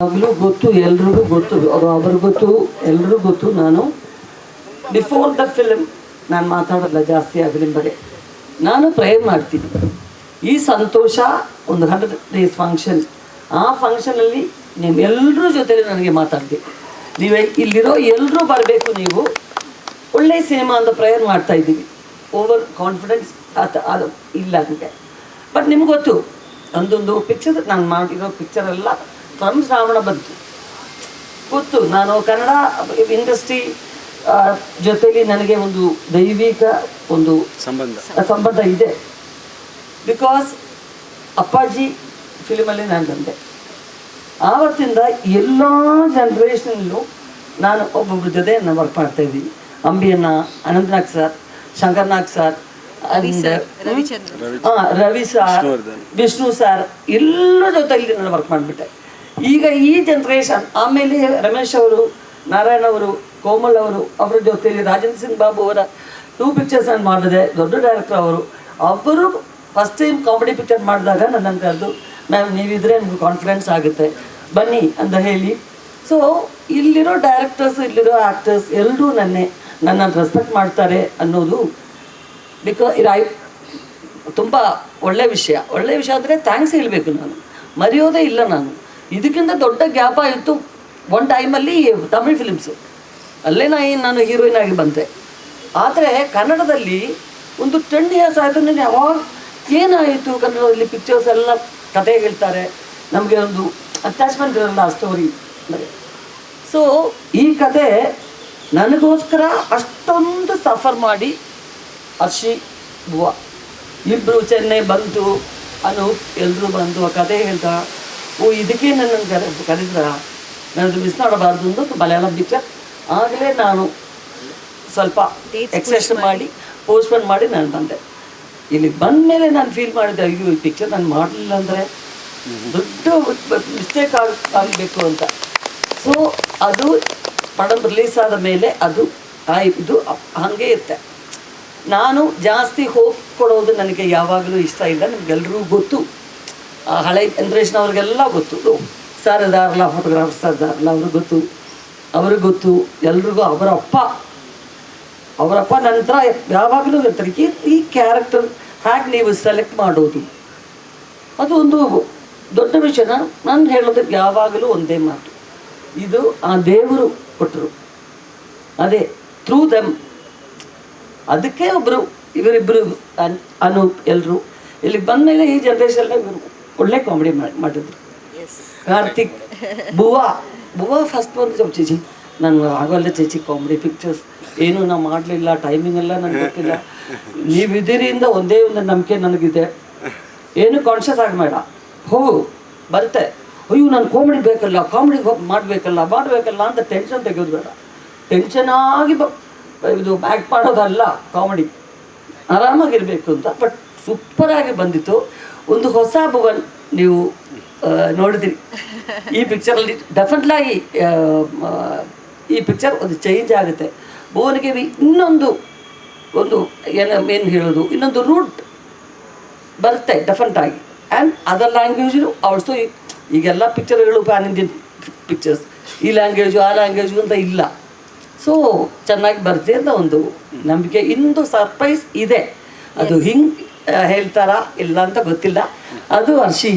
ಆಗಲೂ ಗೊತ್ತು, ಎಲ್ರಿಗೂ ಗೊತ್ತು, ಅವ್ರಿಗೆ ಗೊತ್ತು, ಎಲ್ರಿಗೂ ಗೊತ್ತು. ನಾನು ಬಿಫೋರ್ ದ ಫಿಲ್ಮ್ ನಾನು ಮಾತಾಡೋಲ್ಲ ಜಾಸ್ತಿ ಆಗಲಿ ಬಗ್ಗೆ. ನಾನು ಪ್ರೇಯರ್ ಮಾಡ್ತೀನಿ. ಈ ಸಂತೋಷ ಒಂದು 100 days ಫಂಕ್ಷನ್, ಆ ಫಂಕ್ಷನಲ್ಲಿ ನೀವು ಎಲ್ಲರ ಜೊತೆಲಿ ನನಗೆ ಮಾತಾಡಿದೆ. ನೀವೇ ಇಲ್ಲಿರೋ ಎಲ್ಲರೂ ಬರಬೇಕು, ನೀವು ಒಳ್ಳೆಯ ಸಿನಿಮಾ ಅಂತ ಪ್ರೇಯರ್ ಮಾಡ್ತಾಯಿದ್ದೀವಿ. ಓವರ್ ಕಾನ್ಫಿಡೆನ್ಸ್ ಅದು ಇಲ್ಲ ನನಗೆ. ಬಟ್ ನಿಮ್ಗೆ ಗೊತ್ತು, ಒಂದೊಂದು ಪಿಕ್ಚರ್ ನಾನು ಮಾಡಿರೋ ಪಿಕ್ಚರೆಲ್ಲ ಫ್ರಮ್ ಶ್ರಾವಣ ಬಂತು ಗೊತ್ತು. ನಾನು ಕನ್ನಡ ಇಂಡಸ್ಟ್ರಿ ಜೊತೆಲಿ ನನಗೆ ಒಂದು ದೈವಿಕ ಒಂದು ಸಂಬಂಧ ಇದೆ. ಬಿಕಾಸ್ ಅಪ್ಪಾಜಿ ಫಿಲ್ಮಲ್ಲಿ ನಾನು ಬಂದೆ. ಆವತ್ತಿಂದ ಎಲ್ಲ ಜನ್ರೇಷನಲ್ಲೂ ನಾನು ಒಬ್ಬೊಬ್ಬರ ಜೊತೆ ನಾನು ವರ್ಕ್ ಮಾಡ್ತಾಯಿದ್ದೀನಿ. ಅಂಬಿಯನ್ನ, Anantnag sir, Shankarnag sir, Ravi sir, Vishnu sir, ಎಲ್ಲರ ಜೊತೆಲಿ ನಾನು ವರ್ಕ್ ಮಾಡಿಬಿಟ್ಟೆ. ಈಗ ಈ ಜನ್ರೇಷನ್ ಆಮೇಲೆ ರಮೇಶ್ ಅವರು, ನಾರಾಯಣ್ ಅವರು, ಕೋಮಲ್ ಅವರು, ಅವರ ಜೊತೆಲಿ ರಾಜೇಂದ್ರ ಸಿಂಗ್ ಬಾಬು ಅವರ 2 ಪಿಕ್ಚರ್ಸ್ ನಾನು ಮಾಡಿದೆ. ದೊಡ್ಡ ಡೈರೆಕ್ಟರ್ ಅವರು ಫಸ್ಟ್ ಟೈಮ್ ಕಾಮಿಡಿ ಪಿಕ್ಚರ್ ಮಾಡಿದಾಗ ನನ್ನನ್ನು ಕರೆದು, ಮ್ಯಾಮ್ ನೀವಿದ್ರೆ ನಿಮ್ಗೆ ಕಾನ್ಫಿಡೆನ್ಸ್ ಆಗುತ್ತೆ ಬನ್ನಿ ಅಂತ ಹೇಳಿ. ಸೊ ಇಲ್ಲಿರೋ ಡೈರೆಕ್ಟರ್ಸ್, ಇಲ್ಲಿರೋ ಆ್ಯಕ್ಟರ್ಸ್ ಎಲ್ಲರೂ ನನ್ನನ್ನು ರೆಸ್ಪೆಕ್ಟ್ ಮಾಡ್ತಾರೆ ಅನ್ನೋದು ತುಂಬ ಒಳ್ಳೆಯ ವಿಷಯ ಅಂದರೆ ಥ್ಯಾಂಕ್ಸ್ ಹೇಳಬೇಕು. ನಾನು ಮರೆಯೋದೇ ಇಲ್ಲ. ನಾನು ಇದಕ್ಕಿಂತ ದೊಡ್ಡ ಗ್ಯಾಪ್ ಆಯಿತು ಒಂದು ಟೈಮಲ್ಲಿ ತಮಿಳ್ ಫಿಲಿಮ್ಸು, ಅಲ್ಲೇ ನಾನು ಹೀರೋಯಿನ್ ಆಗಿ ಬಂದೆ. ಆದರೆ ಕನ್ನಡದಲ್ಲಿ ಒಂದು 10 years ಆಯಿತು. ನಾನು ಯಾವಾಗ ಏನಾಯಿತು ಕನ್ನಡದಲ್ಲಿ ಪಿಕ್ಚರ್ಸ್ ಎಲ್ಲ ಕತೆ ಹೇಳ್ತಾರೆ, ನಮಗೆ ಒಂದು ಅಟ್ಯಾಚ್ಮೆಂಟ್ ಇರಲ್ಲ ಆ ಸ್ಟೋರಿ. ಸೊ ಈ ಕತೆ ನನಗೋಸ್ಕರ ಅಷ್ಟೊಂದು ಸಫರ್ ಮಾಡಿ ಹರ್ಷಿ ಬುವ ಇಬ್ಬರು ಚೆನ್ನೈ ಬಂತು, ಅನೂಪ್ ಎಲ್ಲರೂ ಬಂದು ಆ ಕತೆ ಹೇಳ್ತಾ, ಇದಕ್ಕೆ ನನ್ನನ್ನು ಕರೆದ್ರ ನನ್ನದು ಮಿಸ್ ಮಾಡಬಾರ್ದು ಅಂತ ಮಲಯಾಳಂ ಪಿಕ್ಚರ್. ಆಗಲೇ ನಾನು ಸ್ವಲ್ಪ ಎಕ್ಸೆಷನ್ ಮಾಡಿ ಪೋಸ್ಟ್ಪೋನ್ ಮಾಡಿ ನಾನು ಬಂದೆ. ಇಲ್ಲಿ ಬಂದ ಮೇಲೆ ನಾನು ಫೀಲ್ ಮಾಡಿದೆ, ಅಯ್ಯೋ ಈ ಪಿಕ್ಚರ್ ನಾನು ಮಾಡಲಿಲ್ಲ ಅಂದರೆ ದೊಡ್ಡ ಮಿಸ್ಟೇಕ್ ಆಗಬೇಕು ಅಂತ. ಸೊ ಅದು ಪಡಂ ರಿಲೀಸ್ ಆದ ಮೇಲೆ ಅದು ಇದು ಹಾಗೆ ಇರುತ್ತೆ. ನಾನು ಜಾಸ್ತಿ ಹೋಗಿ ಕೊಡೋದು ನನಗೆ ಯಾವಾಗಲೂ ಇಷ್ಟ ಇಲ್ಲ. ನಿಮಗೆಲ್ರಿಗೂ ಗೊತ್ತು, ಹಳೆ ಜನ್ರೇಷನ್ ಗೊತ್ತು. ಸರ್ ಇದಾರಲ್ಲ, ಫೋಟೋಗ್ರಾಫರ್ ಸರ್ ಇದಾರಲ್ಲ, ಅವ್ರಿಗೆ ಗೊತ್ತು ಎಲ್ರಿಗೂ. ಅವರಪ್ಪ ನಂತರ ಯಾವಾಗಲೂ ಇರ್ತಾರೆ. ಈ ಕ್ಯಾರೆಕ್ಟರ್ ಹೇಗೆ ನೀವು ಸೆಲೆಕ್ಟ್ ಮಾಡೋದು, ಅದು ಒಂದು ದೊಡ್ಡ ವಿಷಯ. ನಾನು ಹೇಳೋದಕ್ಕೆ ಯಾವಾಗಲೂ ಒಂದೇ ಮಾತು, ಇದು ಆ ದೇವರು ಕೊಟ್ಟರು, ಅದೇ ಥ್ರೂ ದೆಮ್. ಅದಕ್ಕೆ ಇವರಿಬ್ಬರು ಅನೂಪ್ ಎಲ್ಲರೂ ಇಲ್ಲಿಗೆ ಬಂದ ಮೇಲೆ ಈ ಜನ್ರೇಷನ್ ಇವರು ಒಳ್ಳೆ ಕಾಮಿಡಿ ಮಾಡಿದ್ರು. ಕಾರ್ತಿಕ್, ಬುವಾ ಫಸ್ಟ್ ಬಂದು ಚೇಚಿ ನಾನು ಆಗೋಲ್ಲ ಚೇಚಿ ಕಾಮಿಡಿ ಪಿಕ್ಚರ್ಸ್ ಏನೂ ನಾವು ಮಾಡಲಿಲ್ಲ, ಟೈಮಿಂಗ್ ಎಲ್ಲ ನನಗೆ ಗೊತ್ತಿಲ್ಲ, ನೀವಿದ್ದೀರಿಂದ ಒಂದೇ ಒಂದು ನಂಬಿಕೆ ನನಗಿದೆ, ಏನು ಕಾನ್ಷಿಯಸ್ ಆಗಬೇಡ, ಹೋಗು ಬರುತ್ತೆ. ಅಯ್ಯೋ ನಾನು ಕಾಮಿಡಿ ಬೇಕಲ್ಲ, ಕಾಮಿಡಿ ಮಾಡಬೇಕಲ್ಲ ಅಂತ ಟೆನ್ಷನ್ ತೆಗೆಯೋದು ಬೇಡ. ಟೆನ್ಷನ್ ಆಗಿ ಇದು ಆ್ಯಕ್ಟ್ ಮಾಡೋದಲ್ಲ, ಕಾಮಿಡಿ ಆರಾಮಾಗಿರಬೇಕು ಅಂತ. ಬಟ್ ಸೂಪರಾಗಿ ಬಂದಿತ್ತು. ಒಂದು ಹೊಸ ಭುವನ್ ನೀವು ನೋಡಿದಿರಿ ಈ ಪಿಕ್ಚರಲ್ಲಿ. ಡೆಫಿನೆಟ್ಲಾಗಿ ಈ ಪಿಕ್ಚರ್ ಒಂದು ಚೇಂಜ್ ಆಗುತ್ತೆ. ಭುವನಿಗೆ ಇನ್ನೊಂದು ಏನು ಹೇಳೋದು, ಇನ್ನೊಂದು ರೂಟ್ ಬರುತ್ತೆ ಡೆಫಿನೆಟಾಗಿ. And other language also. ಈಗೆಲ್ಲ ಪಿಕ್ಚರ್ಗಳು ಪ್ಯಾನ್ ಇಂಡಿಯನ್ ಪಿಕ್ಚರ್ಸ್, ಈ ಲ್ಯಾಂಗ್ವೇಜು ಆ ಲ್ಯಾಂಗ್ವೇಜು ಅಂತ ಇಲ್ಲ. ಸೊ ಚೆನ್ನಾಗಿ ಬರುತ್ತೆ ಅಂತ ಒಂದು ನಂಬಿಕೆ. ಇನ್ನೊಂದು ಸರ್ಪ್ರೈಸ್ ಇದೆ, ಅದು ಹಿಂಗೆ ಹೇಳ್ತಾರಾ ಇಲ್ಲ ಅಂತ ಗೊತ್ತಿಲ್ಲ. ಅದು ಹರ್ಷಿ